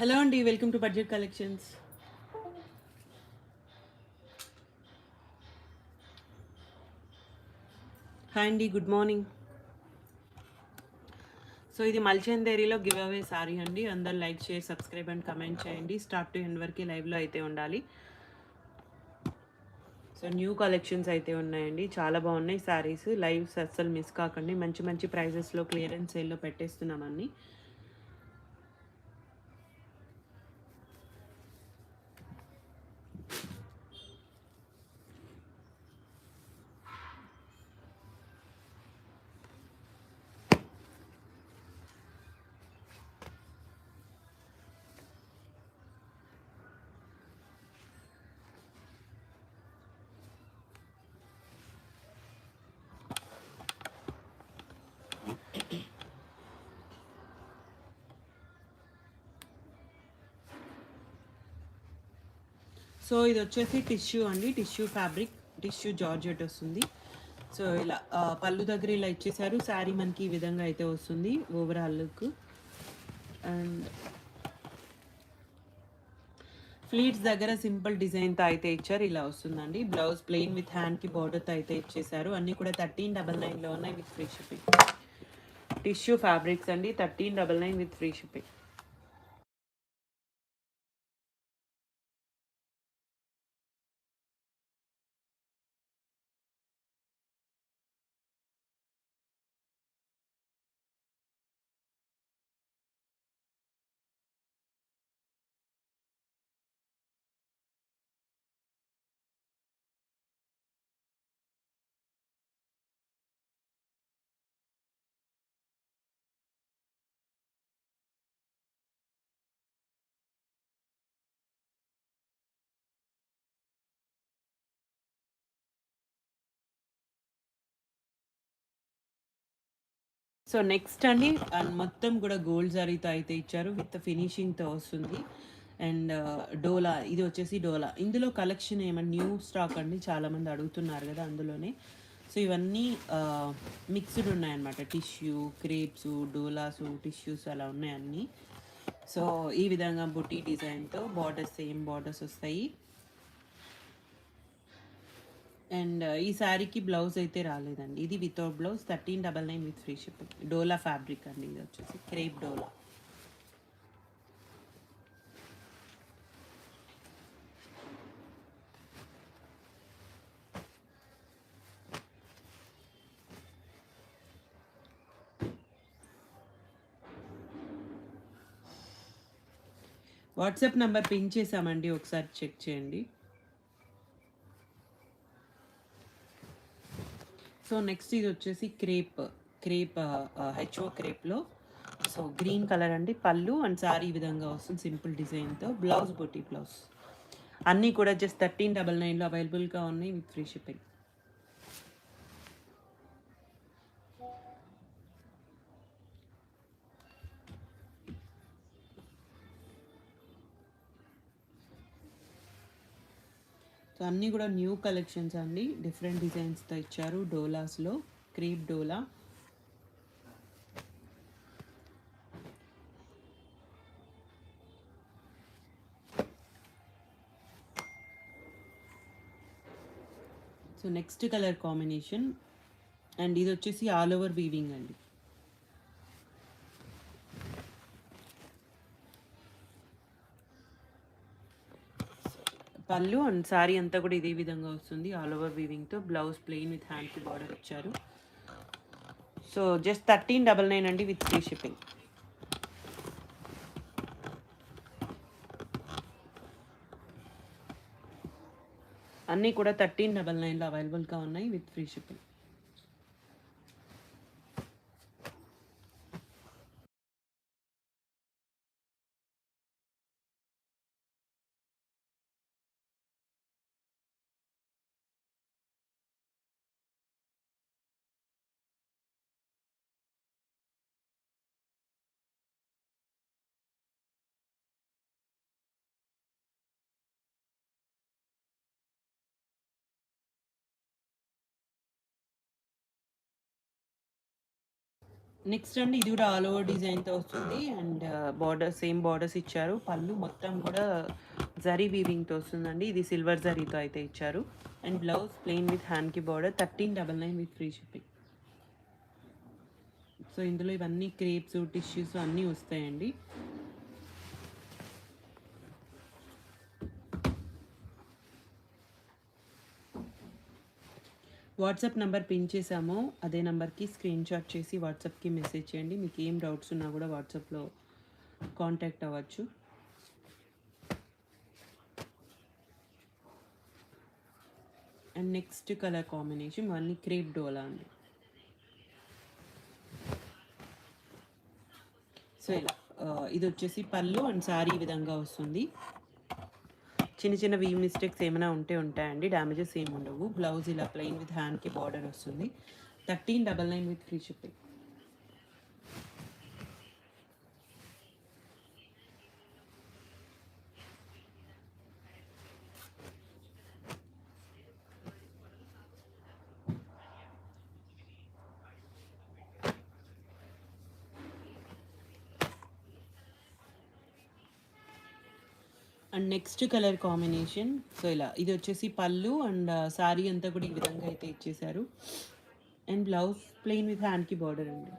Hello అండి, welcome to budget collections. Hi అండి, good morning. So ఇది మల్చందేరిలో గివ్ అవే సారీ అండి. అందరు like, share, subscribe and comment చేయండి. స్టార్ట్ టు ఎండ్ వరకు లైవ్లో అయితే ఉండాలి. సో న్యూ కలెక్షన్స్ అయితే ఉన్నాయండి, చాలా బాగున్నాయి సారీస్. లైవ్స్ అస్సలు మిస్ కాకండి. మంచి మంచి ప్రైజెస్లో క్లియరెన్స్ సేల్లో పెట్టేస్తున్నామన్ని. సో ఇది వచ్చేసి టిష్యూ అండి, టిష్యూ ఫ్యాబ్రిక్, టిష్యూ జార్జెట్ వస్తుంది. సో ఇలా పళ్ళు దగ్గర ఇలా ఇచ్చేసారు. శారీ మనకి ఈ విధంగా అయితే వస్తుంది ఓవరాల్ లుక్. అండ్ ఫ్లీట్స్ దగ్గర సింపుల్ డిజైన్తో అయితే ఇచ్చారు, ఇలా వస్తుందండి. బ్లౌజ్ ప్లెయిన్ విత్ హ్యాండ్కి బార్డర్తో అయితే ఇచ్చేసారు. అన్నీ కూడా 1399లో ఉన్నాయి with free shipping. Tissue fabrics అండి, 1399 with free shipping. So next అండి, మొత్తం కూడా గోల్డ్ జరీతో అయితే ఇచ్చారు, విత్ ఫినిషింగ్తో వస్తుంది. అండ్ డోలా, ఇది వచ్చేసి డోలా. ఇందులో కలెక్షన్ ఏమన్నా న్యూ స్టాక్ అండి, చాలామంది అడుగుతున్నారు కదా అందులోనే. సో ఇవన్నీ మిక్స్డ్ ఉన్నాయన్నమాట. టిష్యూ, క్రేప్స్, డోలాసు, టిష్యూస్ అలా ఉన్నాయి అన్నీ. సో ఈ విధంగా బుటీ డిజైన్తో బార్డర్స్, సేమ్ బార్డర్స్ వస్తాయి. అండ్ ఈ శారీకి బ్లౌజ్ అయితే రాలేదండి, ఇది without blouse. 1399 with free shipping. డోలా ఫ్యాబ్రిక్ అండి, ఇది వచ్చేసి క్రేప్ డోలా. వాట్సాప్ నెంబర్ పిన్ చేసామండి, ఒకసారి చెక్ చేయండి. సో నెక్స్ట్ ఇది వచ్చేసి క్రేప్, హెచ్ఓ క్రేప్లో. సో గ్రీన్ కలర్ అండి, పళ్ళు అండ్ సారీ ఈ విధంగా వస్తుంది సింపుల్ డిజైన్తో. బ్లౌజ్ బొటీ బ్లౌజ్. అన్నీ కూడా జస్ట్ 1399లో అవైలబుల్గా ఉన్నాయి విత్ ఫ్రీ షిప్పింగ్. సో అన్నీ కూడా న్యూ కలెక్షన్స్ అండి, డిఫరెంట్ డిజైన్స్తో ఇచ్చారు. డోలాస్లో క్రీప్ డోలా. So next colour combination. And ఇది వచ్చేసి ఆల్ ఓవర్ వీవింగ్ అండి. పళ్ళు అండ్ సారీ అంతా కూడా ఇదే విధంగా వస్తుంది, ఆల్ ఓవర్ వీవింగ్తో. బ్లౌజ్ ప్లెయిన్ విత్ హ్యాండ్కి బార్డర్ ఇచ్చారు. సో జస్ట్ 1399 అండి విత్ ఫ్రీ షిప్పింగ్. అన్నీ కూడా 1399లో అవైలబుల్గా ఉన్నాయి విత్ ఫ్రీ షిప్పింగ్. నెక్స్ట్ అండి ఇది కూడా ఆల్ ఓవర్ డిజైన్తో వస్తుంది అండ్ బార్డర్ సేమ్ బార్డర్స్ ఇచ్చారు. పళ్ళు మొత్తం కూడా జరీ వీవింగ్తో వస్తుందండి. ఇది సిల్వర్ జరీతో అయితే ఇచ్చారు. అండ్ బ్లౌజ్ ప్లెయిన్ విత్ హ్యాండ్కి border 1399 with free shipping. So ఇందులో ఇవన్నీ క్రేప్స్ టిష్యూస్ అన్నీ వస్తాయండి. వాట్సాప్ నెంబర్ పిన్ చేసాము, అదే నెంబర్కి స్క్రీన్ షాట్ చేసి వాట్సాప్కి మెసేజ్ చేయండి. మీకు ఏం డౌట్స్ ఉన్నా కూడా వాట్సాప్లో కాంటాక్ట్ అవ్వచ్చు. అండ్ నెక్స్ట్ కలర్ కాంబినేషన్ ఇవన్నీ క్రేప్ డోలా అండి. సో ఇలా ఇది వచ్చేసి పళ్ళు అండ్ శారీ ఈ విధంగా వస్తుంది. చిన్న చిన్న వీ మిస్టేక్స్ ఏమైనా ఉంటాయండి, డ్యామేజెస్ ఏమి ఉండవు. బ్లౌజ్ ఇలా ప్లెయిన్ విత్ హ్యాండ్కి బార్డర్ వస్తుంది. 1399 with free shipping. And next colour combination so ఇలా ఇది వచ్చేసి పళ్ళు అండ్ శారీ అంతా కూడా ఈ విధంగా అయితే ఇచ్చేసారు. అండ్ బ్లౌజ్ ప్లెయిన్ విత్ హ్యాండ్కి బార్డర్ అండి.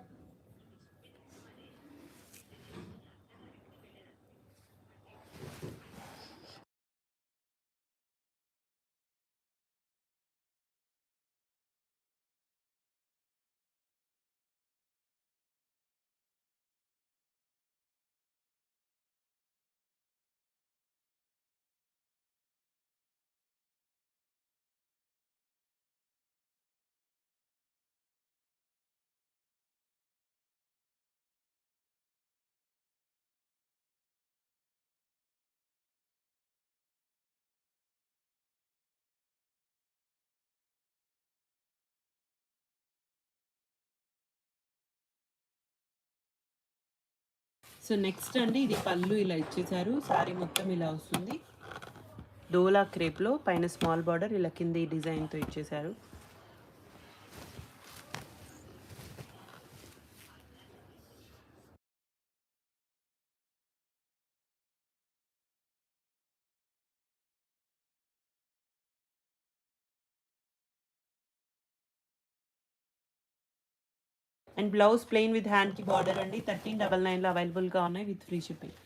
సో నెక్స్ట్ అండి ఇది పళ్ళు ఇలా ఇచ్చేసారు. శారీ మొత్తం ఇలా వస్తుంది. డోలా క్రేప్లో పైన స్మాల్ బార్డర్ ఇలా కింద ఈ డిజైన్తో ఇచ్చేసారు. అండ్ బ్లౌజ్ ప్లెయిన్ విత్ హ్యాండ్కి బార్డర్ అండి. 1399లో అవైలబుల్గా ఉన్నాయి with free shipping.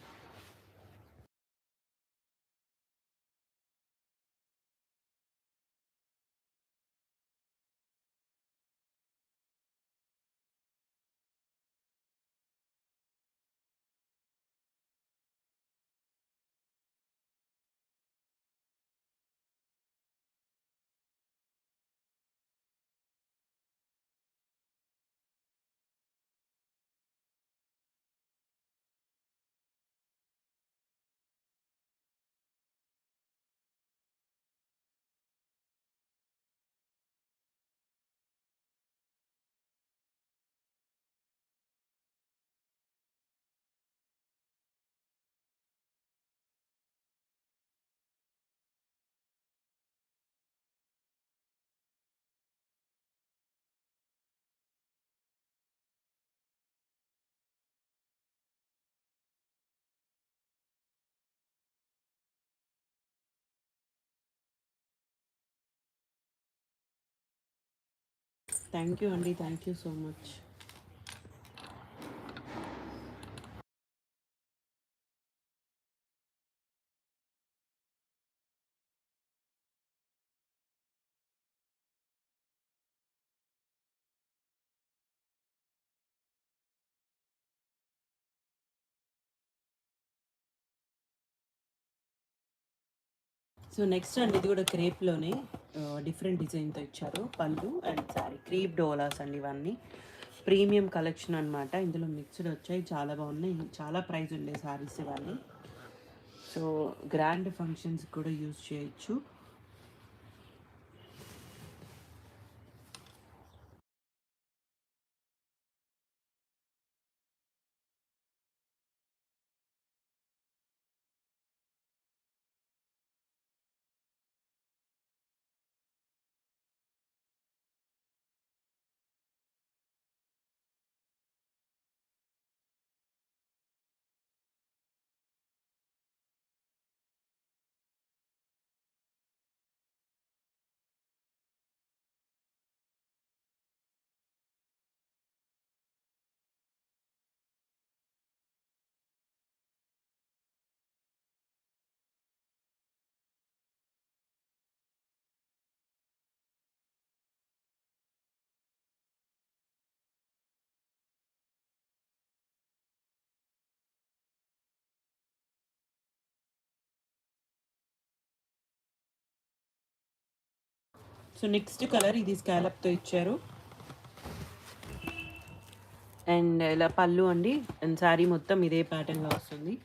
Thank you అండి, thank you so much. So next అండి ఇది కూడా క్రేప్లోనే డిఫరెంట్ డిజైన్తో ఇచ్చారు. పళ్ళు అండ్ శారీ క్రేప్ డోలాస్ అండి. ఇవన్నీ ప్రీమియం కలెక్షన్ అనమాట. ఇందులో మిక్స్డ్ వచ్చాయి, చాలా బాగున్నాయి. చాలా ప్రైస్ ఉండే శారీస్ ఇవన్నీ. సో గ్రాండ్ ఫంక్షన్స్ కూడా యూజ్ చేయొచ్చు. సో నెక్స్ట్ కలర్ ఇది స్కాలప్తో ఇచ్చారు. అండ్ ఇలా పళ్ళు అండి. అండ్ శారీ మొత్తం ఇదే ప్యాటర్న్లో వస్తుంది.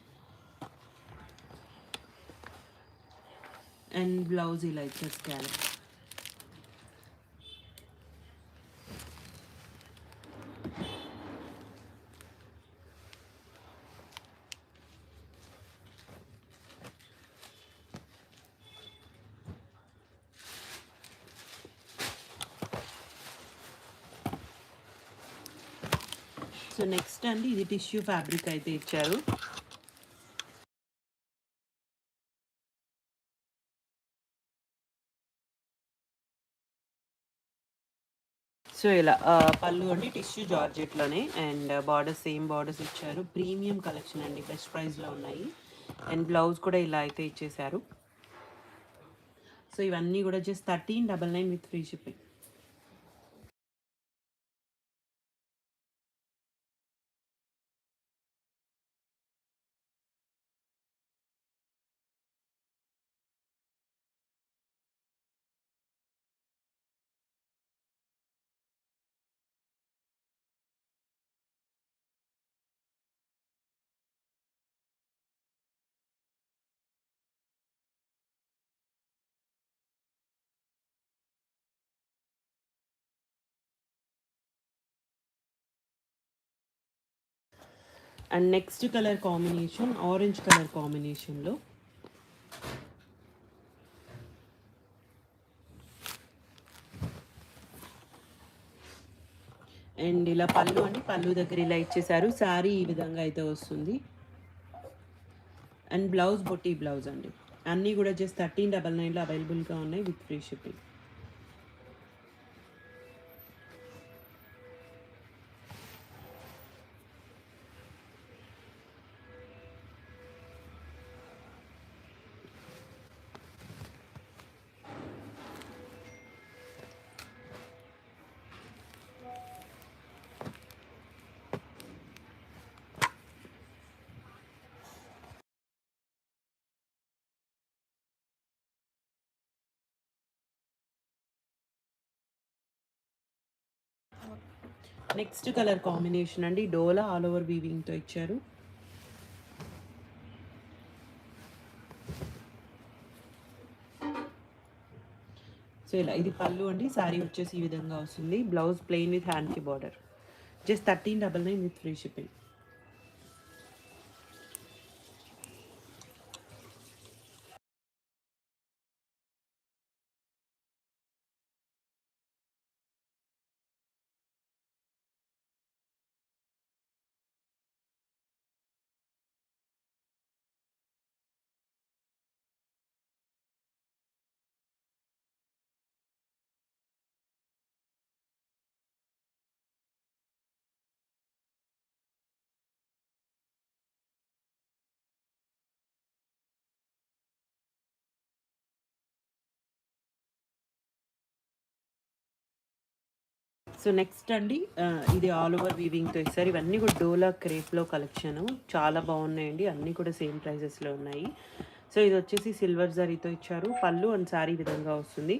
అండ్ బ్లౌజ్ ఇలా ఇచ్చారు స్కాలప్. సో నెక్స్ట్ అండి ఇది టిష్యూ ఫ్యాబ్రిక్ అయితే ఇచ్చారు. సో ఇలా పళ్ళు అండి టిష్యూ జార్జెట్లోనే. అండ్ బార్డర్స్ సేమ్ బార్డర్స్ ఇచ్చారు. ప్రీమియం కలెక్షన్ అండి, బెస్ట్ ప్రైస్లో ఉన్నాయి. అండ్ బ్లౌజ్ కూడా ఇలా అయితే ఇచ్చేసారు. సో ఇవన్నీ కూడా just 1399 with free shipping. And next colour combination orange colour కాంబినేషన్లో. అండ్ ఇలా పళ్ళు అండి, పళ్ళు దగ్గర ఇలా ఇచ్చేసారు. శారీ ఈ విధంగా అయితే వస్తుంది. అండ్ బ్లౌజ్ బొట్టి బ్లౌజ్ అండి. అన్నీ కూడా జస్ట్ 1399లో అవైలబుల్గా ఉన్నాయి with free shipping. Next colour combination అండి డోలా ఆల్ ఓవర్ వీవింగ్తో ఇచ్చారు. సో ఇలా ఇది పళ్ళు అండి. శారీ వచ్చేసి ఈ విధంగా వస్తుంది. బ్లౌజ్ ప్లెయిన్ విత్ హ్యాండ్కి border. Just 1399 with free shipping. So next అండి ఇది ఆల్ ఓవర్ వీవింగ్తో ఇస్తారు. ఇవన్నీ కూడా డోలా క్రేప్లో కలెక్షన్. చాలా బాగున్నాయండి. అన్నీ కూడా సేమ్ ప్రైజెస్లో ఉన్నాయి. సో ఇది వచ్చేసి సిల్వర్ జరీతో ఇచ్చారు. పళ్ళు అండ్ శారీ విధంగా వస్తుంది.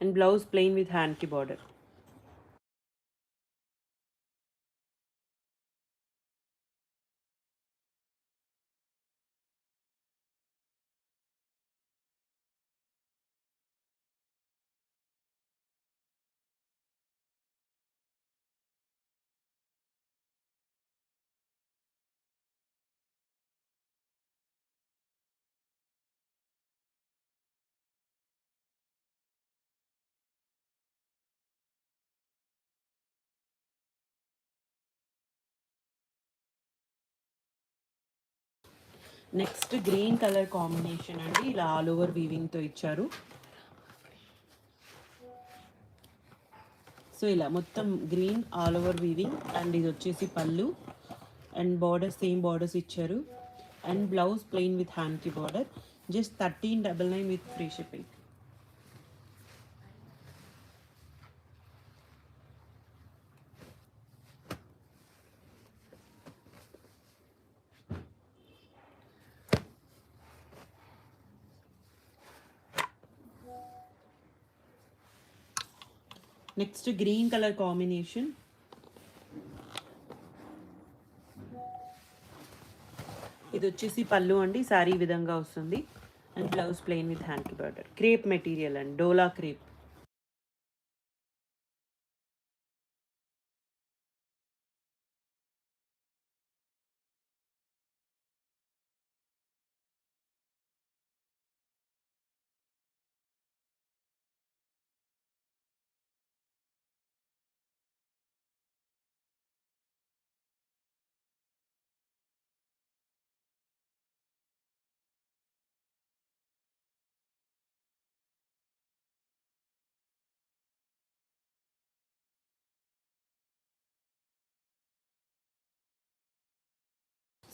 అండ్ బ్లౌజ్ ప్లెయిన్ విత్ హ్యాండ్కి border. Next green colour combination అండి. ఇలా ఆల్ ఓవర్ వీవింగ్తో ఇచ్చారు. సో ఇలా మొత్తం green all over weaving. And ఇది వచ్చేసి పళ్ళు అండ్ బార్డర్ సేమ్ బార్డర్స్ ఇచ్చారు. అండ్ బ్లౌజ్ ప్లెయిన్ విత్ హ్యాండ్కి border. Just 1399 with free shipping. Next green colour combination. ఇది వచ్చేసి పళ్ళు అండి. సారీ ఈ విధంగా వస్తుంది. And blouse plain with hand border. Crepe material అండి, డోలా క్రేప్.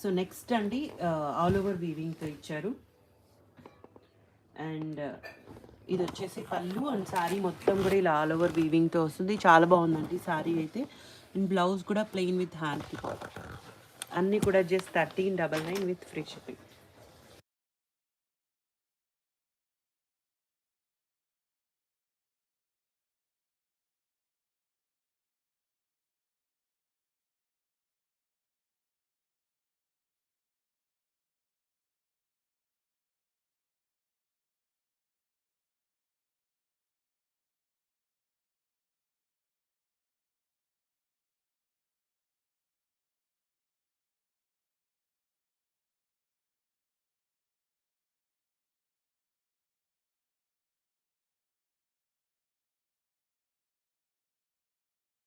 సో నెక్స్ట్ అండి ఆల్ ఓవర్ వీవింగ్తో ఇచ్చారు. అండ్ ఇది వచ్చేసి పళ్ళు అండ్ శారీ మొత్తం కూడా ఇలా ఆల్ ఓవర్ వీవింగ్తో వస్తుంది. చాలా బాగుందండి శారీ అయితే. అండ్ బ్లౌజ్ కూడా ప్లెయిన్ విత్ హ్యాండ్కి. అన్నీ కూడా just 1399 with free shipping.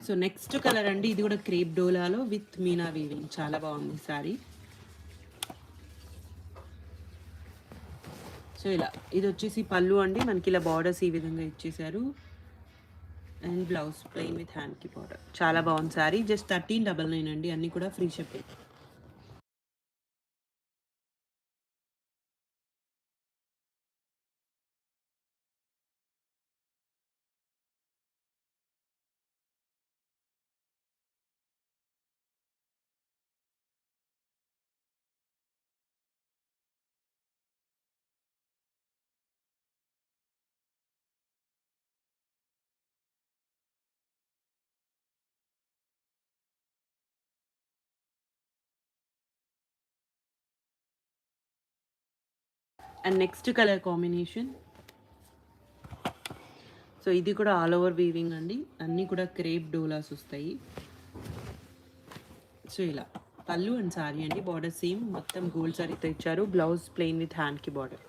So next colour అండి, ఇది కూడా క్రేప్ డోలాలో విత్ మీనా వీవింగ్. చాలా బాగుంది శారీ. సో ఇలా ఇది వచ్చేసి పళ్ళు అండి. మనకి ఇలా బార్డర్స్ ఈ విధంగా ఇచ్చేసారు. అండ్ బ్లౌజ్ ప్లెయిన్ విత్ హ్యాండ్కి బార్డర్. చాలా బాగుంది శారీ. జస్ట్ 1399 అండి. అన్నీ కూడా free shipping. And next colour combination. So ఇది కూడా ఆల్ ఓవర్ వీవింగ్ అండి. అన్నీ కూడా క్రేప్ డోలాస్ వస్తాయి. సో ఇలా పళ్ళు అండ్ సారీ అండి. బార్డర్ సేమ్ మొత్తం గోల్డ్ సారీతో ఇచ్చారు. బ్లౌజ్ ప్లెయిన్ విత్ హ్యాండ్కి border.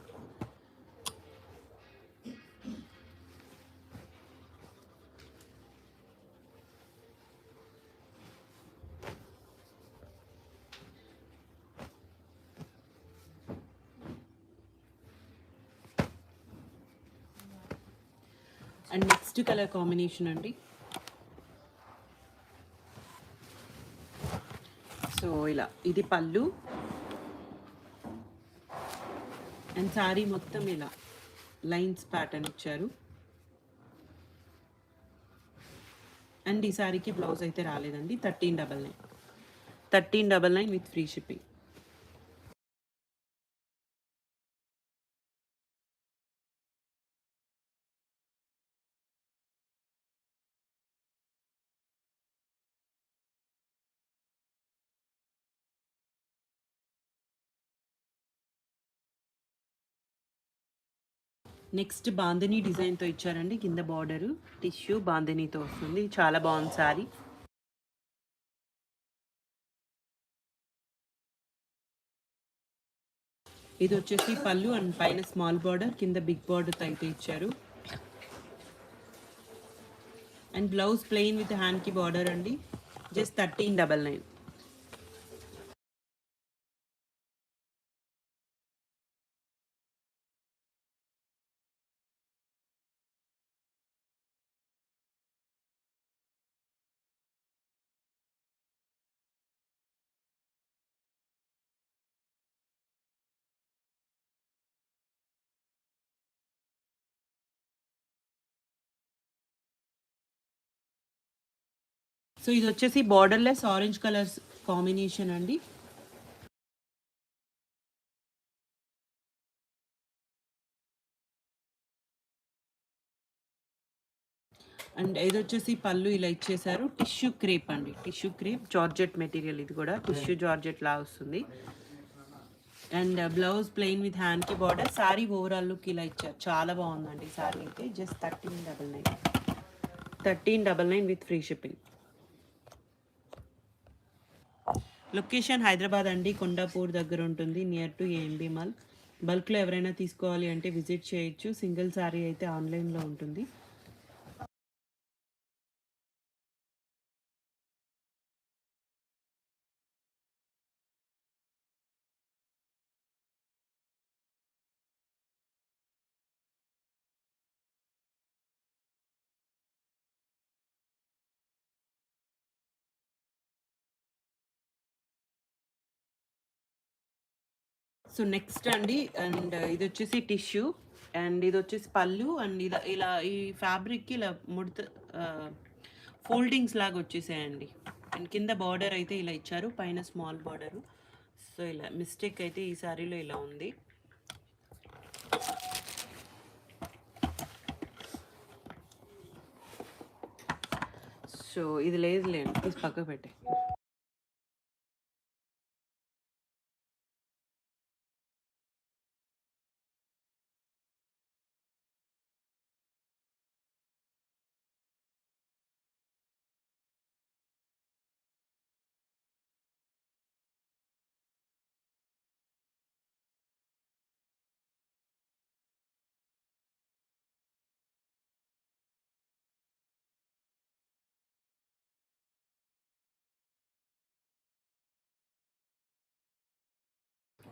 And next colour combination అండి. సో ఇలా ఇది పళ్ళు అండ్ సారీ మొత్తం ఇలా లైన్స్ ప్యాటర్న్ ఇచ్చారు. అండ్ ఈ సారీకి బ్లౌజ్ అయితే రాలేదండి. 1399 with free shipping. Next bandhani డిజైన్తో ఇచ్చారండి. కింద బార్డరు టిష్యూ బాందినీతో వస్తుంది. చాలా బాగుంది సారీ. ఇది వచ్చేసి పళ్ళు అండ్ పైన స్మాల్ బార్డర్, కింద బిగ్ బార్డర్ అయితే ఇచ్చారు. అండ్ బ్లౌజ్ ప్లెయిన్ విత్ హ్యాండ్కి బార్డర్ అండి. జస్ట్ 1399. సో ఇది వచ్చేసి బార్డర్లెస్ ఆరెంజ్ కలర్స్ కాంబినేషన్ అండి. అండ్ ఇది వచ్చేసి పళ్ళు ఇలా ఇచ్చేసారు. టిష్యూ క్రేప్ అండి, టిష్యూ క్రేప్ జార్జెట్ మెటీరియల్, ఇది కూడా టిష్యూ జార్జెట్ లా వస్తుంది. అండ్ బ్లౌజ్ ప్లెయిన్ విత్ హ్యాండ్కి బార్డర్. శారీ ఓవరాల్ లుక్ ఇలా ఇచ్చారు, చాలా బాగుందండి శారీ అయితే. Just 1399, 1399 with free shipping. Location Hyderabad అండి, కొండాపూర్ దగ్గర ఉంటుంది, నియర్ టు ఏఎంబి మాల్. బల్క్లో ఎవరైనా తీసుకోవాలి అంటే విజిట్ చేయొచ్చు. సింగిల్ శారీ అయితే ఆన్లైన్లో ఉంటుంది. సో నెక్స్ట్ అండి, అండ్ ఇది వచ్చేసి టిష్యూ, అండ్ ఇది వచ్చేసి పళ్ళు, అండ్ ఇది ఇలా ఈ ఫ్యాబ్రిక్కి ఇలా ముడత ఫోల్డింగ్స్ లాగా వచ్చేసాయండి. అండ్ కింద బార్డర్ అయితే ఇలా ఇచ్చారు, పైన స్మాల్ బార్డరు. సో ఇలా మిస్టేక్ అయితే ఈ సారీలో ఇలా ఉంది. సో ఇది లేదులేండి, తీసి పక్కకు పెట్టే.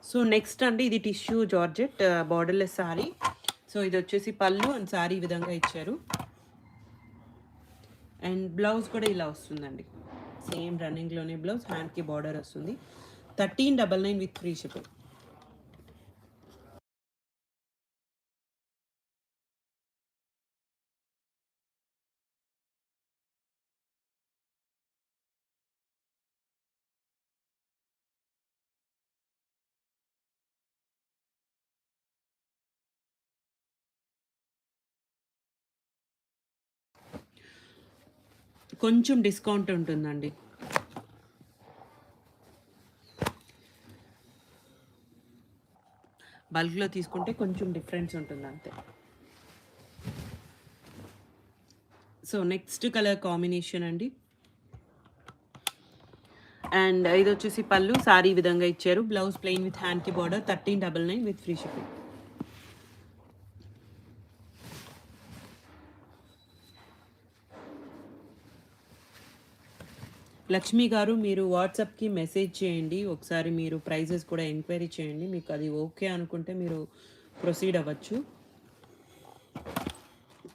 సో నెక్స్ట్ అండి, ఇది tissue georgette borderless sorry. So ఇది వచ్చేసి పళ్ళు అండ్ సారీ ఈ విధంగా ఇచ్చారు. అండ్ బ్లౌజ్ కూడా ఇలా వస్తుందండి, సేమ్ రన్నింగ్లోనే బ్లౌజ్, హ్యాండ్కి బార్డర్ వస్తుంది. 1399 విత్ ఫ్రీ షిప్పింగ్. కొంచెం డిస్కౌంట్ ఉంటుందండి. బల్క్లో తీసుకుంటే కొంచెం డిఫరెన్స్ ఉంటుంది అంతే. సో నెక్స్ట్ కలర్ కాంబినేషన్ అండి, అండ్ ఇది వచ్చేసి పళ్ళు, సారీ విధంగా ఇచ్చారు. బ్లౌజ్ ప్లెయిన్ విత్ హ్యాండ్కి border. 1399 with free shipping. Lakshmi గారు, మీరు వాట్సాప్కి మెసేజ్ చేయండి ఒకసారి, మీరు ప్రైజెస్ కూడా ఎంక్వైరీ చేయండి. మీకు అది ఓకే అనుకుంటే మీరు ప్రొసీడ్ అవ్వచ్చు.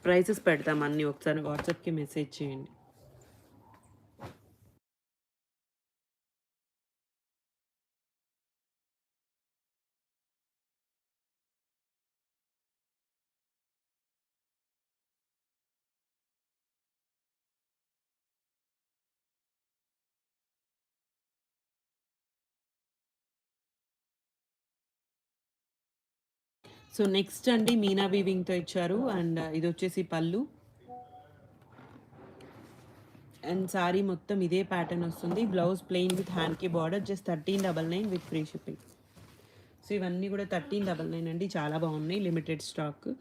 ప్రైజెస్ పెడతాం అన్నీ, ఒకసారి వాట్సాప్కి మెసేజ్ చేయండి. సో నెక్స్ట్ అండి, మీనా వీవింగ్తో ఇచ్చారు, అండ్ ఇది వచ్చేసి పళ్ళు, అండ్ సారీ మొత్తం ఇదే ప్యాటర్న్ వస్తుంది. బ్లౌజ్ ప్లెయిన్ విత్ హ్యాండ్కి border. Just 1399 with free shipping. So ఇవన్నీ కూడా 1399 అండి, చాలా బాగున్నాయి, లిమిటెడ్ స్టాక్.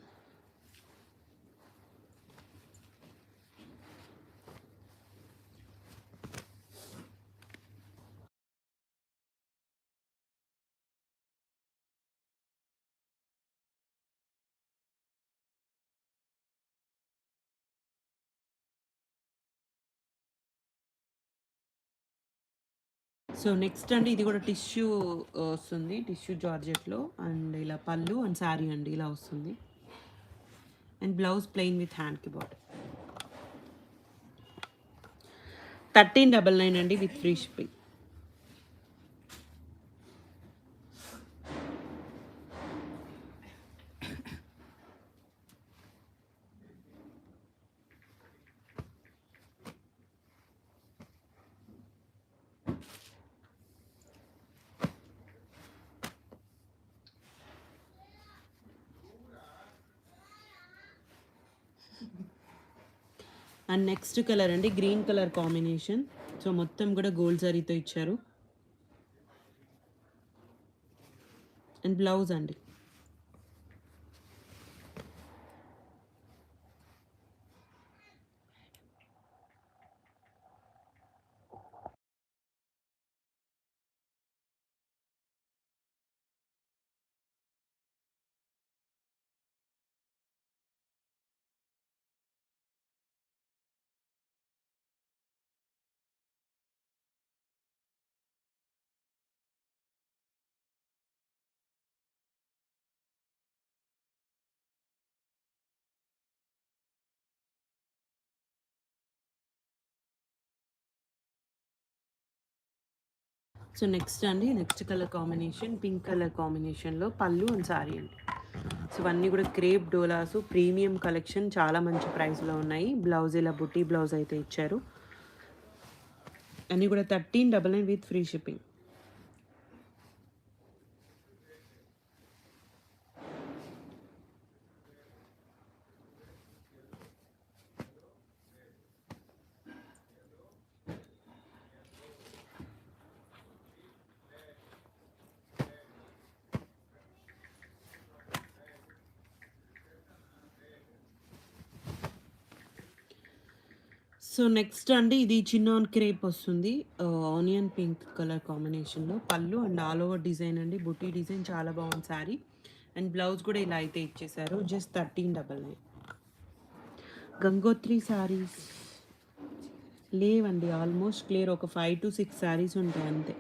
సో నెక్స్ట్ అండి, ఇది కూడా టిష్యూ వస్తుంది, టిష్యూ జార్జెట్లో, అండ్ ఇలా పళ్ళు అండ్ శారీ అండి ఇలా వస్తుంది. అండ్ బ్లౌజ్ ప్లెయిన్ విత్ హ్యాండ్కి బార్డర్. 1399 అండి with free shipping. And next colour అండి గ్రీన్ కలర్ కాంబినేషన్. సో మొత్తం కూడా గోల్డ్ జరీతో ఇచ్చారు. అండ్ బ్లౌజ్ అండి. సో నెక్స్ట్ అండి next colour combination pink colour కాంబినేషన్లో పళ్ళు అండ్ సారీ అండి. సో ఇవన్నీ కూడా క్రేప్ డోలాసు ప్రీమియం కలెక్షన్, చాలా మంచి ప్రైస్లో ఉన్నాయి. బ్లౌజ్ ఇలా బుటీ బ్లౌజ్ అయితే ఇచ్చారు. అన్నీ కూడా 1399 with free shipping. So next అండి ఇది చిన్నాన్ క్రేప్ వస్తుంది. ఆనియన్ పింక్ కలర్ కాంబినేషన్లో పళ్ళు అండ్ ఆల్ ఓవర్ డిజైన్ అండి. బుటీ డిజైన్ చాలా బాగుంది శారీ. అండ్ బ్లౌజ్ కూడా ఇలా అయితే ఇచ్చేసారు. జస్ట్ 1399. గంగోత్రి శారీస్ లేవండి, ఆల్మోస్ట్ క్లియర్. ఒక 5 to 6 శారీస్ ఉంటాయి అంతే.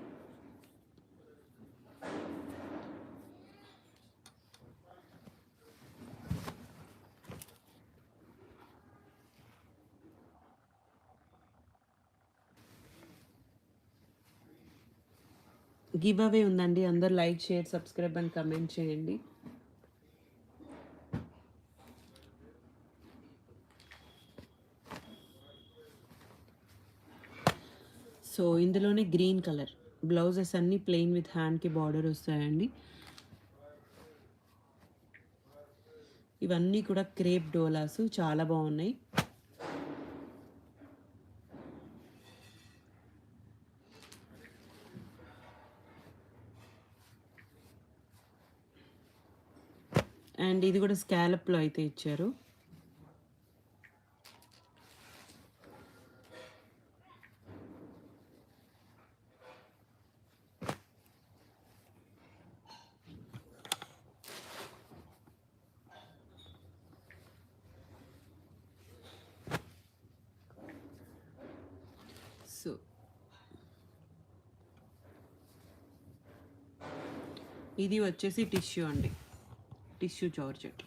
గివ్ అవే ఉందండి. అందరు like, share, subscribe and comment చేయండి. సో ఇందులోనే గ్రీన్ కలర్ బ్లౌజెస్ అన్నీ ప్లెయిన్ విత్ హ్యాండ్కి బార్డర్ వస్తాయండి. ఇవన్నీ కూడా క్రేప్ డోలాసు చాలా బాగున్నాయి. అండ్ ఇది కూడా స్కాలప్లో అయితే ఇచ్చారు. సో ఇది వచ్చేసి టిష్యూ అండి, టిష్యూ జార్జెట్.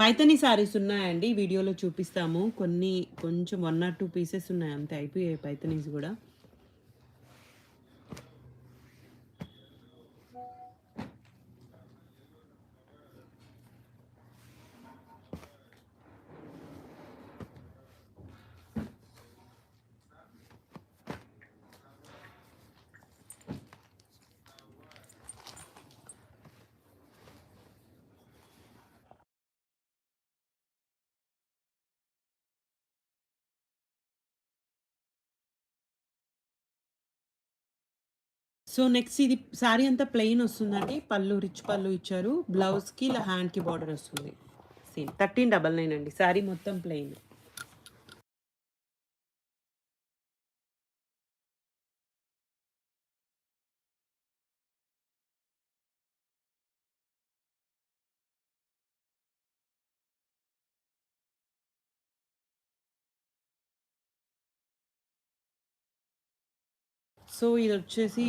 పైతని శారీస్ ఉన్నాయండి, వీడియోలో చూపిస్తాము. కొన్ని కొంచెం 1 or 2 పీసెస్ ఉన్నాయి అంతే, అయిపోయాయి పైతనీస్ కూడా. సో నెక్స్ట్ ఇది శారీ అంతా ప్లెయిన్ వస్తుందండి. పళ్ళు రిచ్ పళ్ళు ఇచ్చారు. బ్లౌజ్కి ఇలా హ్యాండ్కి బార్డర్ వస్తుంది. సేమ్ 1399 అండి. శారీ మొత్తం ప్లెయిన్. సో ఇది వచ్చేసి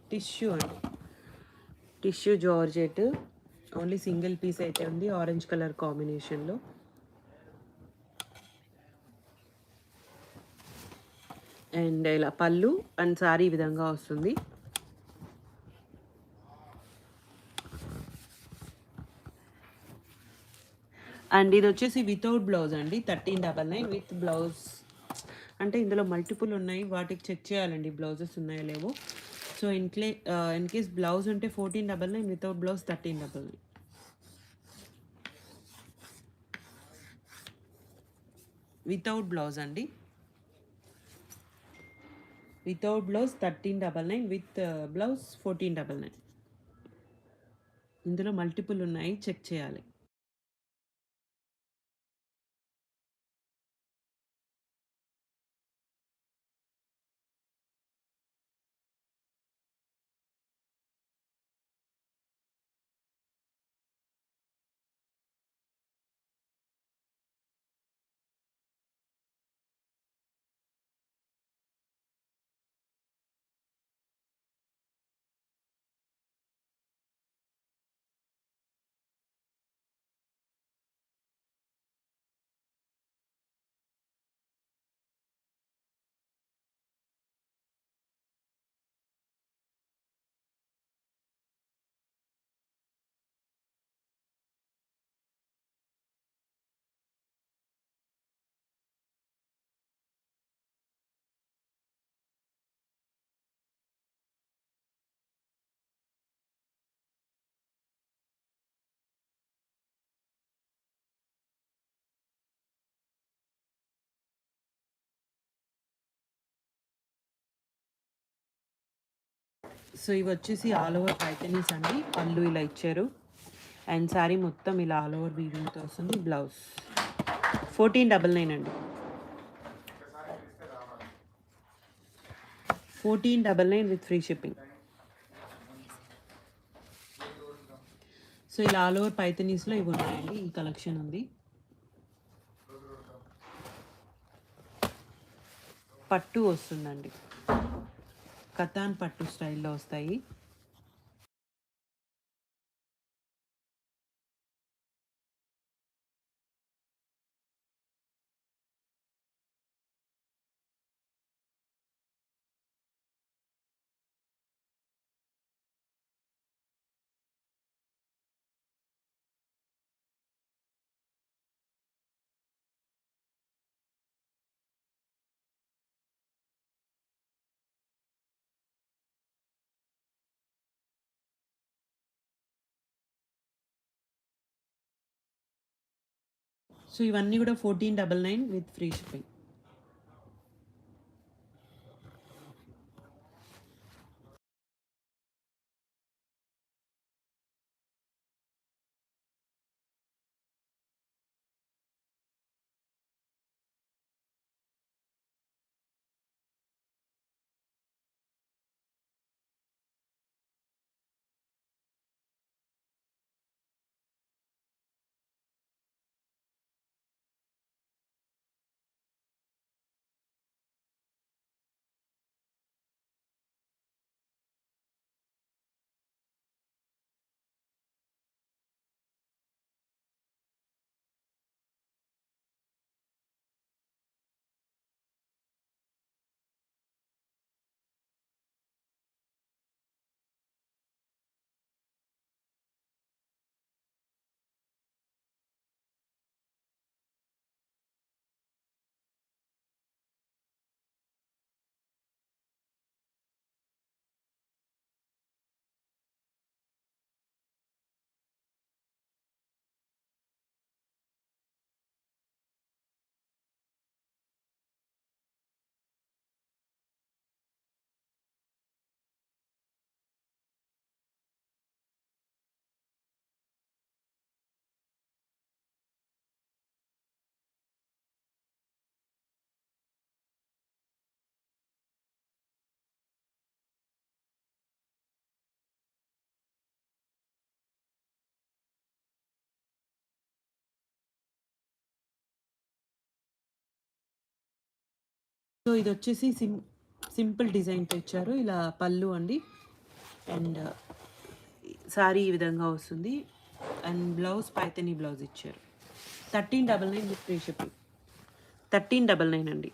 టిష్యూ అండి, tissue georgette. Only single piece అయితే ఉంది, ఆరెంజ్ కలర్ కాంబినేషన్లో. అండ్ ఇలా పళ్ళు అండ్ సారీ ఈ విధంగా వస్తుంది. అండ్ ఇది వచ్చేసి వితౌట్ బ్లౌజ్ అండి, 1399 విత్ బ్లౌజ్. అంటే ఇందులో మల్టిపుల్ ఉన్నాయి, వాటికి చెక్ చేయాలండి బ్లౌజెస్ ఉన్నాయో లేవో. సో ఇన్ కేస్ బ్లౌజ్ ఉంటే 1499, వితౌట్ బ్లౌజ్ 1399. వితౌట్ బ్లౌజ్ అండి, వితౌట్ బ్లౌజ్ 1399, విత్ బ్లౌజ్ 1499. ఇందులో మల్టిపుల్ ఉన్నాయి, చెక్ చేయాలి. సో ఇవి వచ్చేసి ఆల్ ఓవర్ పైటనీస్ అండి. పళ్ళు ఇలా ఇచ్చారు అండ్ శారీ మొత్తం ఇలా ఆల్ ఓవర్ వీవింగ్తో వస్తుంది. బ్లౌజ్ 1499 అండి, 1499 విత్ ఫ్రీ షిప్పింగ్. సో ఇలా ఆల్ ఓవర్ పైతనీస్లో ఇవి ఉన్నాయండి, ఈ కలెక్షన్ ఉంది. పట్టు వస్తుందండి, కతాన్ పట్టు స్టైల్లో వస్తాయి. సో ఇవన్నీ కూడా 1499 విత్ ఫ్రీ షిప్పింగ్. సో ఇది వచ్చేసి సింపుల్ డిజైన్తో ఇచ్చారు. ఇలా పళ్ళు అండి అండ్ శారీ ఈ విధంగా వస్తుంది అండ్ బ్లౌజ్ పైతనీ బ్లౌజ్ ఇచ్చారు. 1399 విత్ ఫ్రీ షిప్పింగ్, 1399 అండి.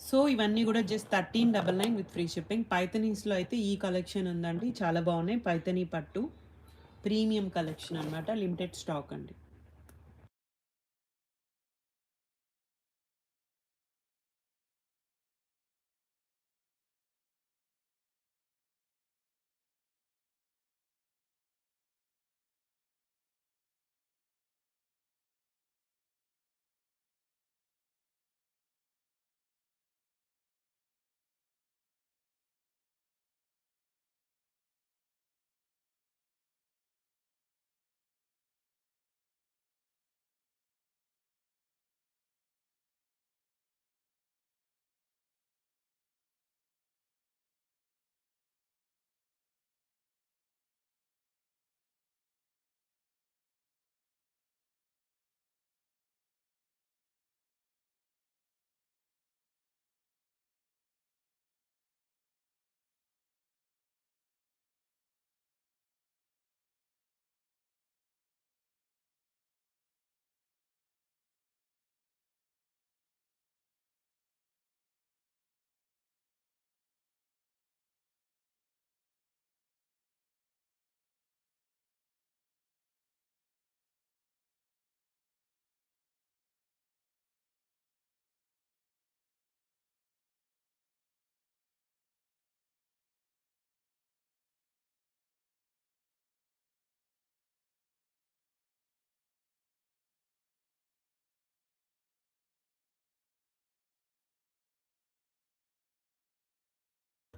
సో ఇవన్నీ కూడా జస్ట్ 1399 విత్ ఫ్రీ షిప్పింగ్. పైథనీస్‌లో అయితే ఈ కలెక్షన్ ఉందండి. చాలా బాగున్నాయి. పైథనీ పట్టు ప్రీమియం కలెక్షన్ అనమాట. లిమిటెడ్ స్టాక్ అండి.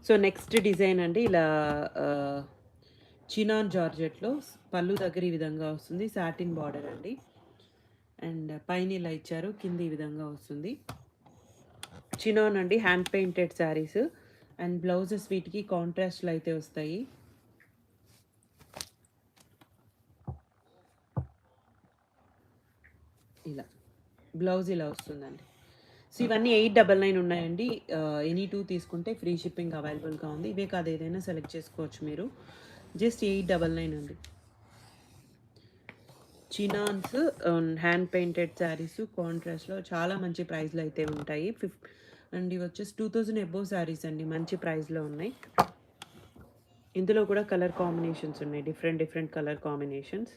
సో నెక్స్ట్ డిజైన్ అండి ఇలా చినాన్ జార్జెట్లో పళ్ళు దగ్గర ఈ విధంగా వస్తుంది. సాటిన్ బార్డర్ అండి. అండ్ పైన ఇలా ఇచ్చారు. కింద ఈ విధంగా వస్తుంది. చినాన్ అండి, hand painted saris. And blouses వీటికి కాంట్రాస్ట్లు అయితే వస్తాయి. ఇలా బ్లౌజ్ ఇలా వస్తుందండి. సో ఇవన్నీ 899 ఉన్నాయండి. ఎనీ 2 తీసుకుంటే ఫ్రీ షిప్పింగ్ అవైలబుల్గా ఉంది. ఇవే కాదు ఏదైనా సెలెక్ట్ చేసుకోవచ్చు మీరు. జస్ట్ 899 అండి. చినాన్స్ హ్యాండ్ పెయింటెడ్ శారీస్ కాంట్రాస్ట్లో చాలా మంచి ప్రైస్లో అయితే ఉంటాయి. అండ్ ఇవి వచ్చేసి 2000 అబోవ్ శారీస్ అండి. మంచి ప్రైస్లో ఉన్నాయి. ఇందులో కూడా కలర్ కాంబినేషన్స్ ఉన్నాయి. Different different colour combinations.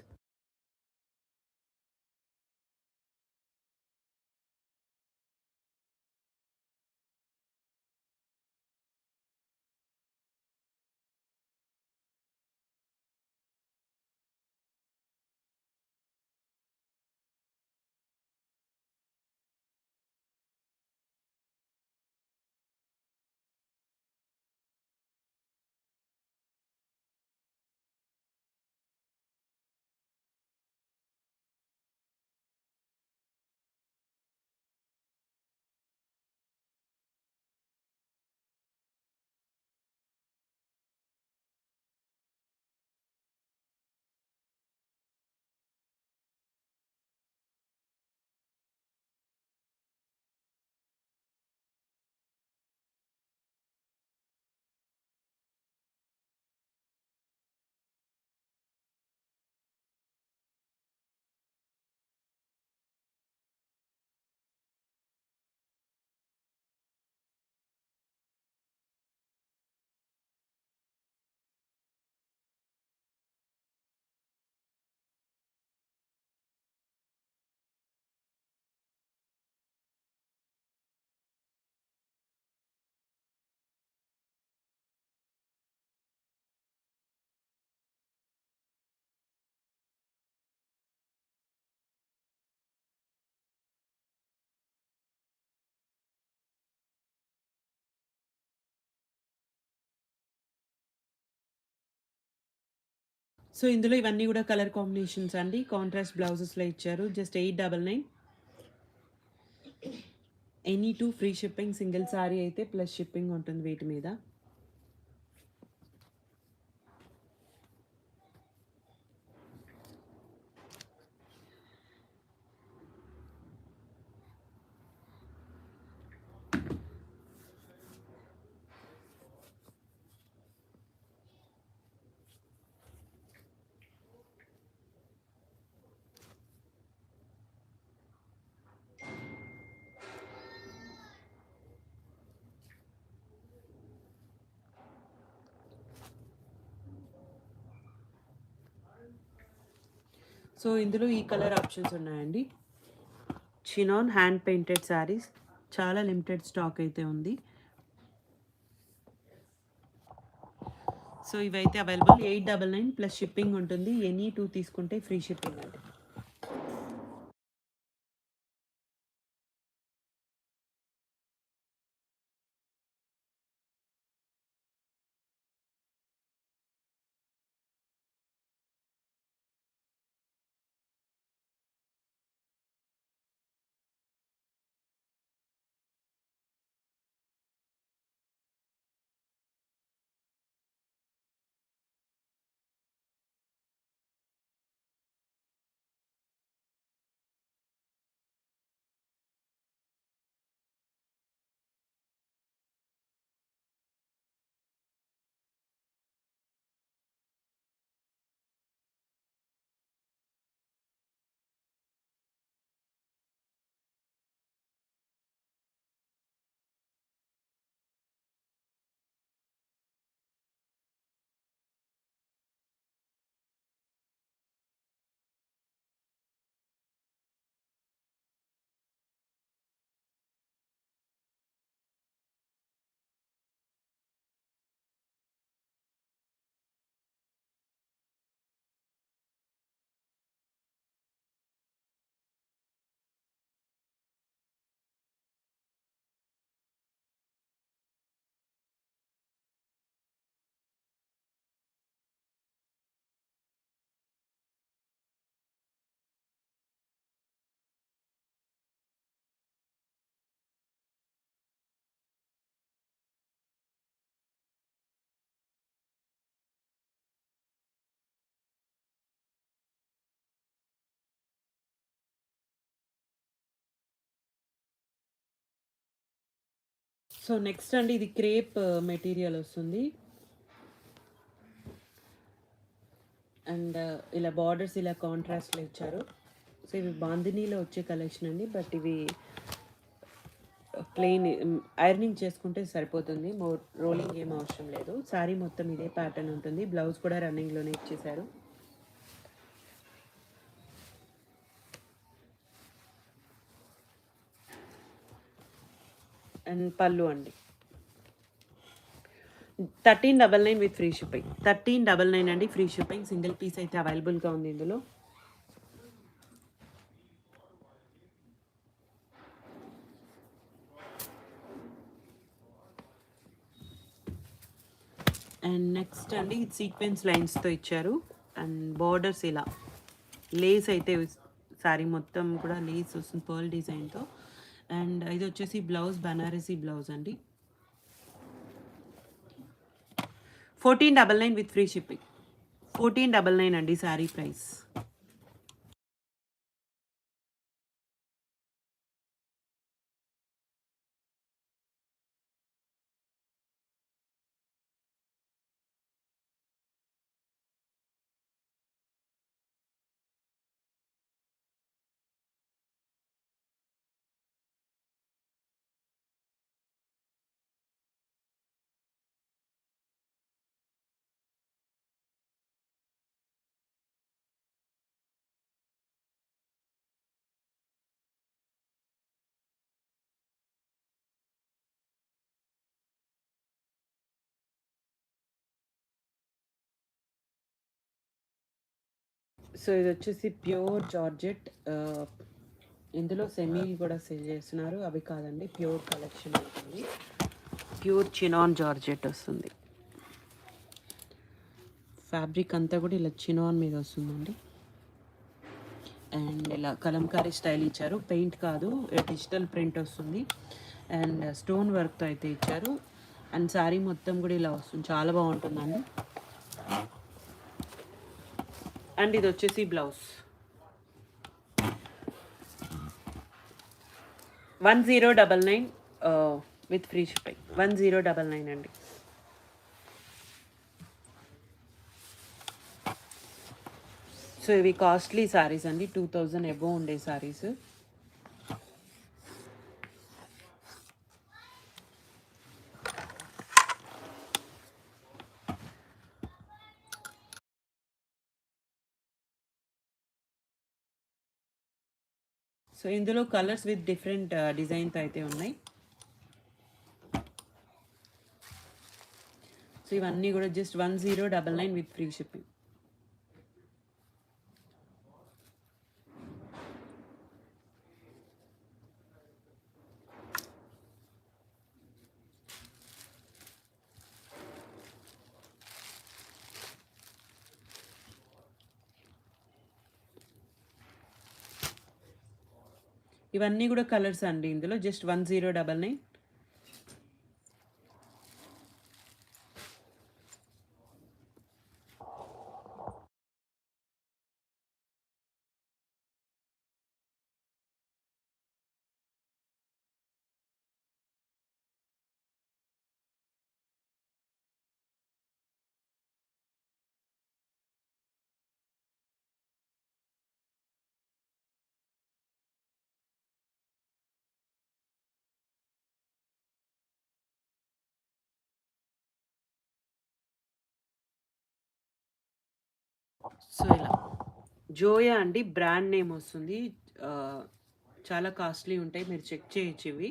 So ఇందులో ఇవన్నీ కూడా కలర్ కాంబినేషన్స్ అండి. కాంట్రాస్ట్ బ్లౌజెస్లో ఇచ్చారు. Just 899. Any 2 free shipping. Single sorry అయితే ప్లస్ షిప్పింగ్ ఉంటుంది వీటి మీద. సో ఇందులో ఈ కలర్ ఆప్షన్స్ ఉన్నాయండి. చినాన్ హ్యాండ్ పెయింటెడ్ శారీస్, చాలా లిమిటెడ్ స్టాక్ అయితే ఉంది. సో ఇవైతే అవైలబుల్. 899 ప్లస్ షిప్పింగ్ ఉంటుంది. ఎనీ 2 తీసుకుంటే ఫ్రీ షిప్పింగ్ అండి. సో నెక్స్ట్ అండి, ఇది క్రేప్ మెటీరియల్ వస్తుంది. అండ్ ఇలా బార్డర్స్ ఇలా కాంట్రాస్ట్లో ఇచ్చారు. సో ఇవి బాందినీలో వచ్చే కలెక్షన్ అండి. బట్ ఇవి ప్లెయిన్ ఐరనింగ్ చేసుకుంటే సరిపోతుంది. రోలింగ్ ఏం అవసరం లేదు. శారీ మొత్తం ఇదే ప్యాటర్న్ ఉంటుంది. బ్లౌజ్ కూడా రన్నింగ్లోనే ఇచ్చేసారు. అండ్ పళ్ళు అండి 1399 విత్ ఫ్రీ షిప్పింగ్. 1399 అండి, ఫ్రీ షిప్పింగ్. సింగిల్ పీస్ అయితే అవైలబుల్గా ఉంది ఇందులో. అండ్ నెక్స్ట్ అండి, సీక్వెన్స్ లైన్స్తో ఇచ్చారు. అండ్ బార్డర్స్ ఇలా లేస్ అయితే శారీ మొత్తం కూడా లేస్ వస్తుంది పర్ల్ డిజైన్తో. అండ్ ఇది వచ్చేసి బ్లౌజ్ బనారసీ బ్లౌజ్ అండి. 1499 విత్ ఫ్రీ షిప్పింగ్. 1499 అండి శారీ ప్రైస్. సో ఇది వచ్చేసి ప్యూర్ జార్జెట్. ఇందులో సెమీలు కూడా సేల్ చేస్తున్నారు. అవి కాదండి, ప్యూర్ కలెక్షన్ ఉంటుంది. ప్యూర్ చినాన్ జార్జెట్ వస్తుంది. ఫ్యాబ్రిక్ అంతా కూడా ఇలా చినాన్ మీద వస్తుందండి. అండ్ ఇలా కలంకారీ స్టైల్ ఇచ్చారు. పెయింట్ కాదు, డిజిటల్ ప్రింట్ వస్తుంది. అండ్ స్టోన్ వర్క్తో అయితే ఇచ్చారు. అండ్ శారీ మొత్తం కూడా ఇలా వస్తుంది. చాలా బాగుంటుందండి. అండ్ ఇది వచ్చేసి బ్లౌజ్ 1099 విత్ ఫ్రీ షిప్పింగ్. 1099 అండి. సో ఇవి కాస్ట్లీ శారీస్ అండి, 2000 అబోవ్ ఉండే శారీస్. సో ఇందులో కలర్స్ విత్ డిఫరెంట్ డిజైన్తో అయితే ఉన్నాయి. సో ఇవన్నీ కూడా జస్ట్ 1099 విత్ ఫ్రీ షిప్పింగ్. ఇవన్నీ కూడా కలర్స్ అండి, ఇందులో జస్ట్ 1099. సో ఇలా జోయా అండి బ్రాండ్ నేమ్ వస్తుంది. చాలా కాస్ట్లీ ఉంటాయి, మీరు చెక్ చేయొచ్చు ఇవి.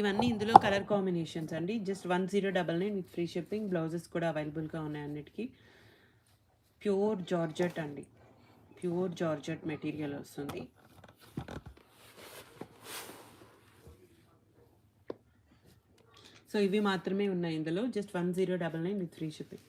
ఇవన్నీ ఇందులో కలర్ కాంబినేషన్స్ అండి, just 1099 with free shipping. Blouses కూడా అవైలబుల్గా ఉన్నాయి అన్నిటికీ. ప్యూర్ జార్జెట్ అండి, ప్యూర్ జార్జెట్ మెటీరియల్ వస్తుంది. సో ఇవి మాత్రమే ఉన్నాయి ఇందులో, just 1099 with free shipping.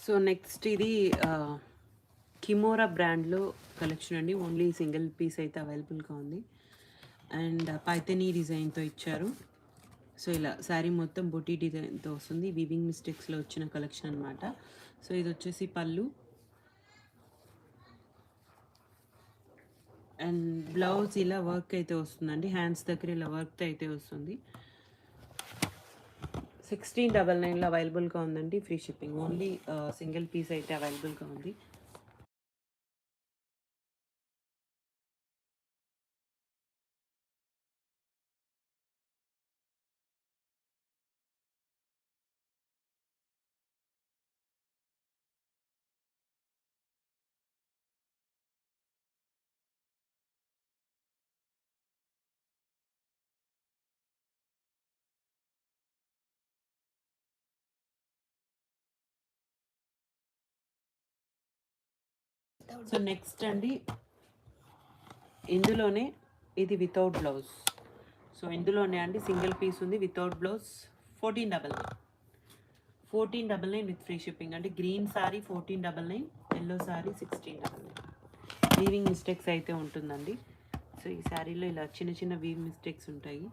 So next ఇది కిమోరా బ్రాండ్లో కలెక్షన్ అండి, ఓన్లీ సింగిల్ పీస్ అయితే అవైలబుల్గా ఉంది. అండ్ పైథనీ డిజైన్తో ఇచ్చారు. సో ఇలా శారీ మొత్తం బొటీ డిజైన్తో వస్తుంది, వీవింగ్ మిస్టేక్స్లో వచ్చిన కలెక్షన్ అనమాట. సో ఇది వచ్చేసి పళ్ళు అండ్ బ్లౌజ్ ఇలా వర్క్ అయితే వస్తుందండి, హ్యాండ్స్ దగ్గర ఇలా వర్క్ అయితే వస్తుంది. 1699లో అవైలబుల్గా ఉందండి, free shipping. Only single piece అయితే అవైలబుల్గా ఉంది. సో నెక్స్ట్ అండి ఇందులోనే ఇది వితౌట్ బ్లౌజ్. సో ఇందులోనే అండి సింగిల్ పీస్ ఉంది without blouse, 1499 with free shipping అండి. Green sari 1499, yellow sari 1699. Weaving mistakes అయితే ఉంటుందండి. సో ఈ శారీలో ఇలా చిన్న చిన్న వీవ్ మిస్టేక్స్ ఉంటాయి.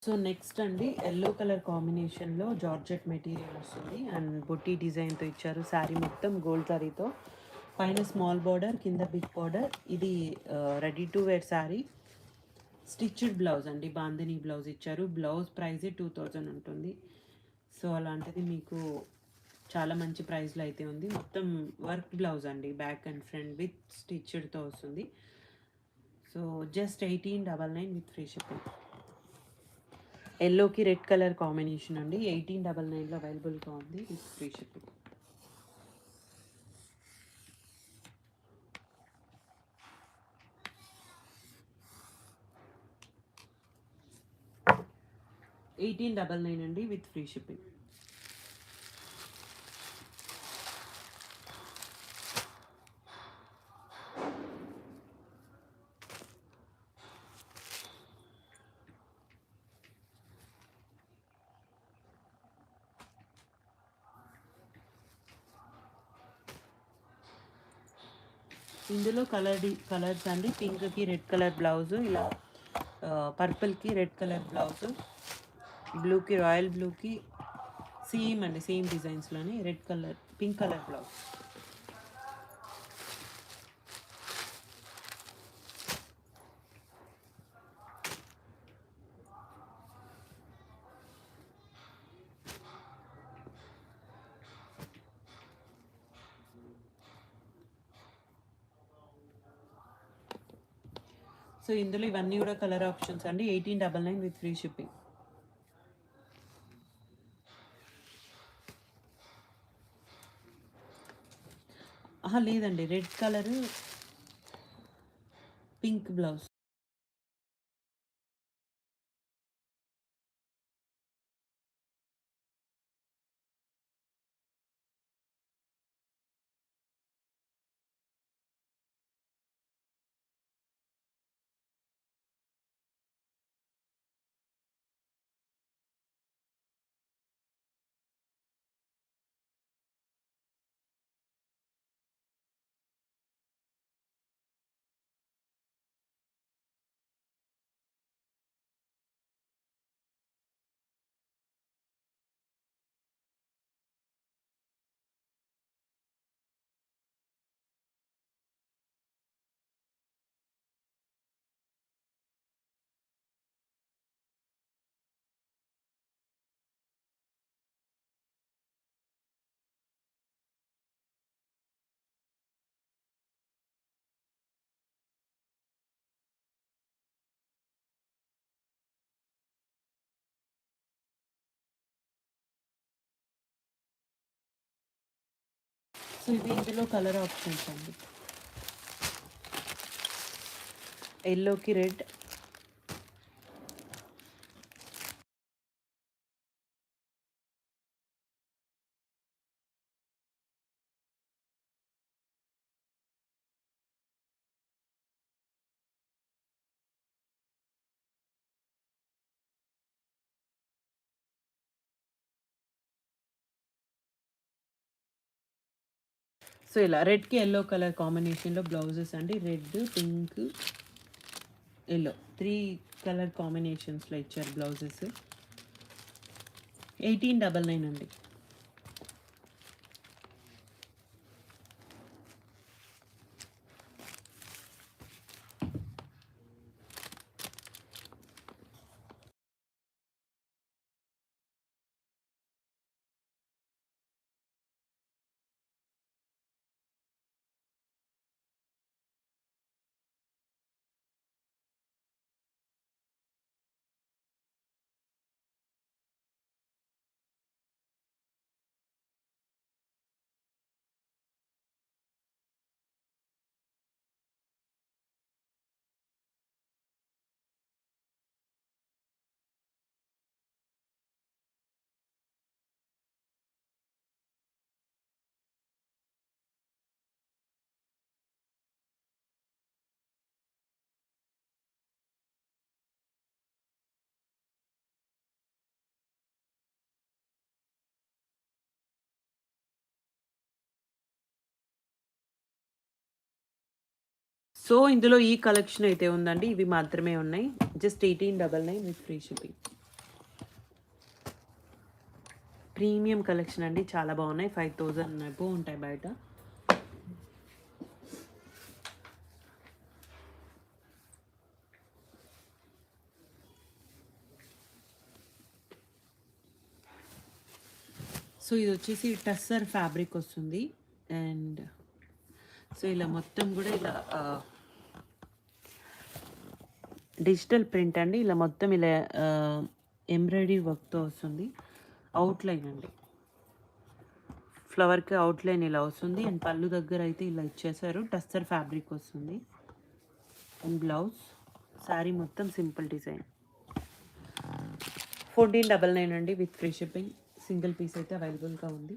సో నెక్స్ట్ అండి ఎల్లో కలర్ కాంబినేషన్లో జార్జెట్ మెటీరియల్ వస్తుంది అండ్ బొట్టి డిజైన్తో ఇచ్చారు. శారీ మొత్తం గోల్డ్ సారీతో పైన స్మాల్ బార్డర్, కింద బిగ్ బార్డర్. ఇది ready to wear sari. Stitched blouse అండి, బాందిని బ్లౌజ్ ఇచ్చారు. బ్లౌజ్ ప్రైస్ 2000 ఉంటుంది. సో అలాంటిది మీకు చాలా మంచి ప్రైస్లో అయితే ఉంది. మొత్తం వర్క్ బ్లౌజ్ అండి, బ్యాక్ అండ్ ఫ్రంట్ విత్ స్టిచ్డ్తో వస్తుంది. So just 1899 with free shipping. ఎల్లోకి రెడ్ కలర్ కాంబినేషన్ అండి, 1899లో అవైలబుల్గా ఉంది విత్ ఫ్రీ షిప్పింగ్. $1899 అండి విత్ ఫ్రీ షిప్పింగ్. ఇందులో కలర్స్ అండి, పింక్కి రెడ్ కలర్ బ్లౌజు, ఇలా పర్పుల్కి రెడ్ కలర్ బ్లౌజు, బ్లూకి రాయల్ బ్లూకి సేమ్ అండి, సేమ్ డిజైన్స్లోనే red colour pink colour blouse. So ఇందులో ఇవన్నీ కూడా కలర్ ఆప్షన్స్ అండి, 1899 విత్ ఫ్రీ షిప్పింగ్. లేదండి, red colour pink blouse. So ఇవి ఇందులో కలర్ ఆప్షన్స్ అండి, ఎల్లోకి రెడ్, సో ఇలా రెడ్కి ఎల్లో కలర్ కాంబినేషన్లో బ్లౌజెస్ అండి, రెడ్, పింక్, ఎల్లో 3 కలర్ కాంబినేషన్స్లో ఇచ్చారు బ్లౌజెస్. 1899 అండి. సో ఇందులో ఈ కలెక్షన్ అయితే ఉందండి, ఇవి మాత్రమే ఉన్నాయి. Just 1899 with free shipping. Premium collection అండి, చాలా బాగున్నాయి. 5000 అబోవ్ ఉంటాయి బయట. సో ఇది వచ్చేసి టస్సర్ ఫ్యాబ్రిక్ వస్తుంది. అండ్ సో ఇలా మొత్తం కూడా ఇలా డిజిటల్ ప్రింట్ అండి. ఇలా మొత్తం ఇలా ఎంబ్రాయిడరీ వర్క్తో వస్తుంది. అవుట్లైన్ అండి, ఫ్లవర్కి అవుట్లైన్ ఇలా వస్తుంది. అండ్ పళ్ళు దగ్గర అయితే ఇలా ఇచ్చేసారు. టస్సర్ ఫ్యాబ్రిక్ వస్తుంది. అండ్ బ్లౌజ్, శారీ మొత్తం సింపుల్ డిజైన్. 1499 అండి with free shipping. Single piece అయితే అవైలబుల్గా ఉంది.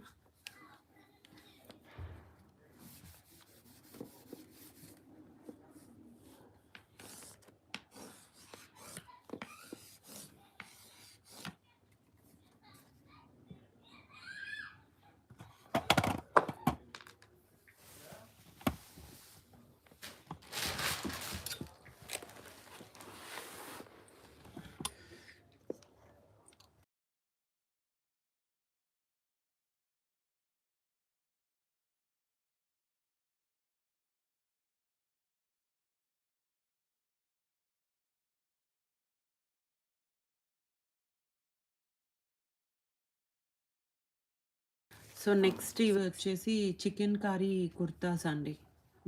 సో నెక్స్ట్ ఇవి వచ్చేసి చికెన్ కారీ కుర్తాస్ అండి.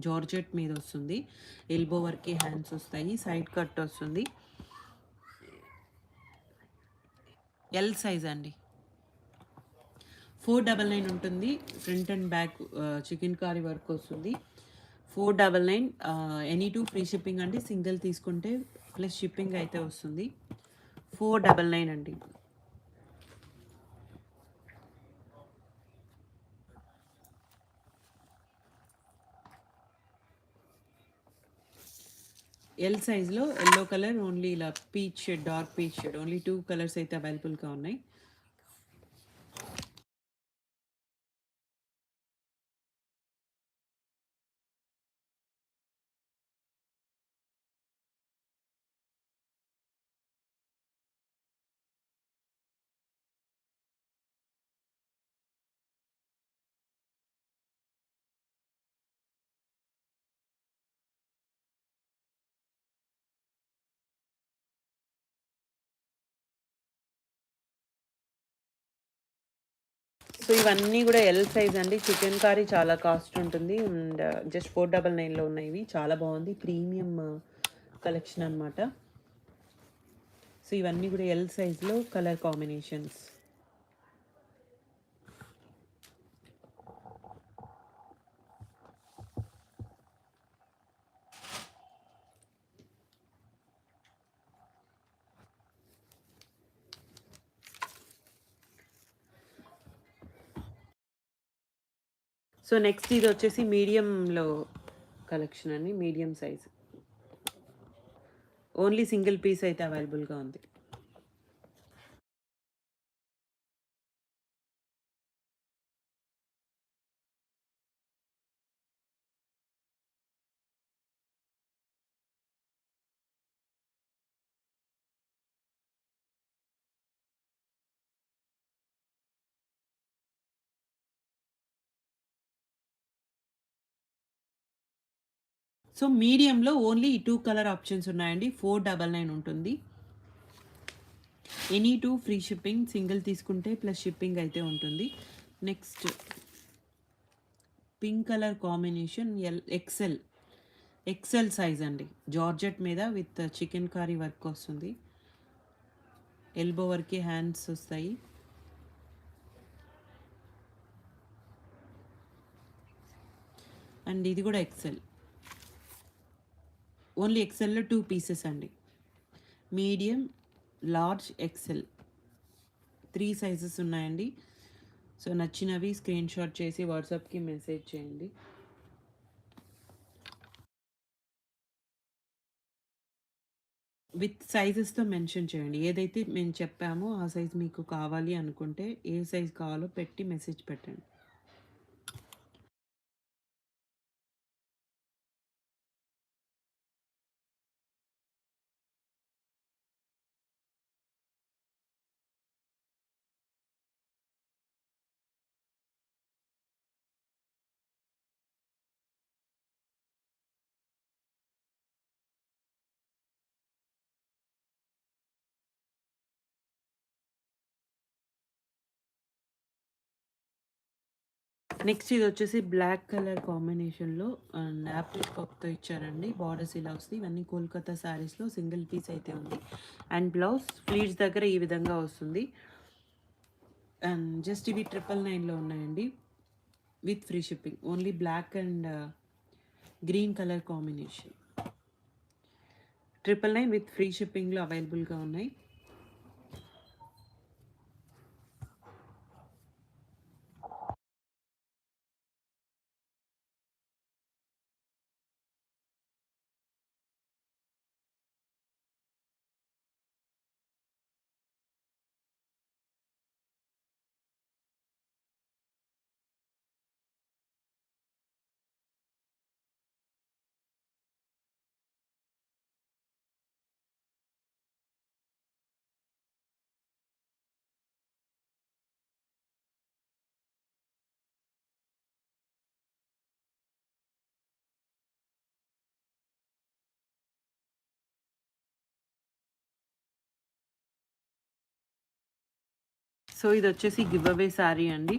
జార్జెట్ మీద వస్తుంది. ఎల్బో వర్కి హ్యాండ్స్ వస్తాయి. సైడ్ కట్ వస్తుంది. ఎల్ సైజ్ అండి. 499 ఉంటుంది. Front and back chikankari work వస్తుంది. 499. ఎనీ టూ ఫ్రీ షిప్పింగ్ అండి. సింగిల్ తీసుకుంటే ప్లస్ షిప్పింగ్ అయితే వస్తుంది. 499 అండి. ఎల్ సైజ్లో ఎల్లో కలర్, ఓన్లీ ఇలా peach shade, dark peach shade, only 2 colours అయితే అవైలబుల్గా ఉన్నాయి. సో ఇవన్నీ కూడా ఎల్ సైజ్ అండి. చికెన్ కారీ చాలా కాస్ట్ ఉంటుంది. అండ్ జస్ట్ 499లో ఉన్నాయి. ఇవి చాలా బాగుంది, ప్రీమియం కలెక్షన్ అనమాట. సో ఇవన్నీ కూడా ఎల్ సైజ్లో కలర్ కాంబినేషన్స్. సో నెక్స్ట్ ఇది వచ్చేసి మీడియంలో కలెక్షన్ అండి. Medium size, only single piece అయితే అవైలబుల్గా ఉంది. సో మీడియంలో ఓన్లీ ఈ 2 కలర్ ఆప్షన్స్ ఉన్నాయండి. 499 ఉంటుంది. Any two free shipping. Single తీసుకుంటే ప్లస్ షిప్పింగ్ అయితే ఉంటుంది. Next pink colour combination, XL size అండి. జార్జెట్ మీద విత్ చికెన్ కర్రీ వర్క్ వస్తుంది. ఎల్బో వర్కి హ్యాండ్స్ వస్తాయి. అండ్ ఇది కూడా ఎక్సెల్, ఓన్లీ ఎక్సెల్లో 2 పీసెస్ అండి. మీడియం, లార్జ్, ఎక్సెల్ 3 సైజెస్ ఉన్నాయండి. సో నచ్చినవి స్క్రీన్ షాట్ చేసి వాట్సాప్కి మెసేజ్ చేయండి. విత్ సైజెస్తో మెన్షన్ చేయండి. ఏదైతే మేము చెప్పామో ఆ సైజ్ మీకు కావాలి అనుకుంటే ఏ సైజ్ కావాలో పెట్టి మెసేజ్ పెట్టండి. నెక్స్ట్ ఇది వచ్చేసి బ్లాక్ కలర్ కాంబినేషన్లో అండ్ యాపిల్ వర్క్తో ఇచ్చారండి. బార్డర్స్ ఇలా వస్తాయి. ఇవన్నీ కోల్కతా శారీస్లో సింగిల్ పీస్ అయితే ఉంది. అండ్ బ్లౌజ్ ఫ్లీట్స్ దగ్గర ఈ విధంగా వస్తుంది. అండ్ జస్ట్ ఇవి 999లో ఉన్నాయండి with free shipping. Only black and green colour combination 999 with free షిప్పింగ్లో అవైలబుల్గా ఉన్నాయి. సో ఇది వచ్చేసి గివ్ అవే శారీ అండి.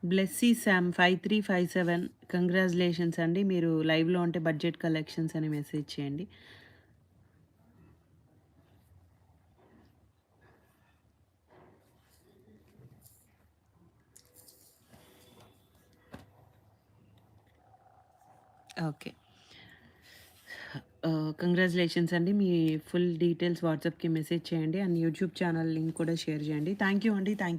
బ్లెస్సీ శామ్ 5357 కంగ్రాచులేషన్స్ అండి. మీరు లైవ్లో ఉంటే బడ్జెట్ కలెక్షన్స్ అని మెసేజ్ చేయండి. ఓకే, కంగ్రాచులేషన్స్ అండి. మీ ఫుల్ డీటెయిల్స్ వాట్సాప్కి మెసేజ్ చేయండి అండ్ యూట్యూబ్ ఛానల్ లింక్ కూడా షేర్ చేయండి. థ్యాంక్ యూ అండి. Thank you.